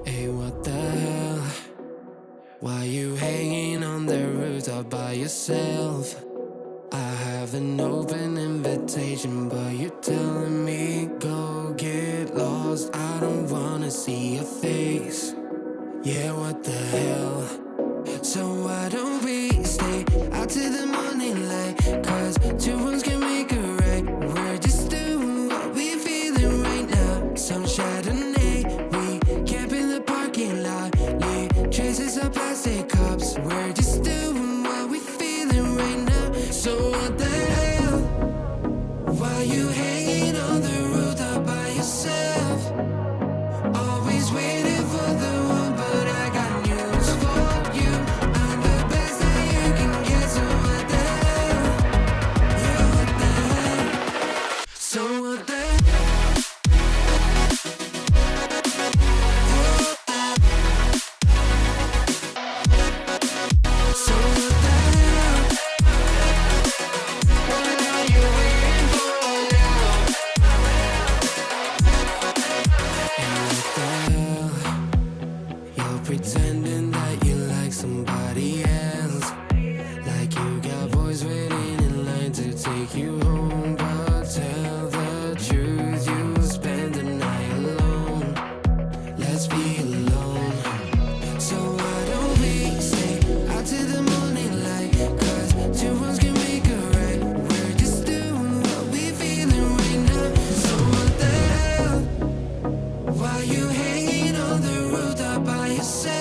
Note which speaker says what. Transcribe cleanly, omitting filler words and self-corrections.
Speaker 1: Hey, what the hell? Why you hanging on the rooftop by yourself? I have an open invitation, but you're telling me go get lost. I don't wanna see your face. Yeah, what the hell? So why don't we stay out till the morning light? Cause two wrongs can make a right. We're just doing what we feeling right now. Some Chardonnay, we camp in the parking lot. Leave traces of plastic cups. We're just doing what we feeling right now. So what the hell? Why you hanging on the rooftop by yourself? Always waiting for the one, but I got news for you. I'm the best that you can get, so what the hell? Yeah, what the hell? So what the hell? So what the hell? What are you waiting for now? And what the hell? You're pretending that you like somebody else, like you got boys waiting in line to take you home. But tell the truth, you spend the night alone. Let's be alone. So why don't we stay out till the morning light? Cause two wrongs can make a right. We're just doing what we feeling right now. So what the hell? Why you hanging on the rooftop by yourself?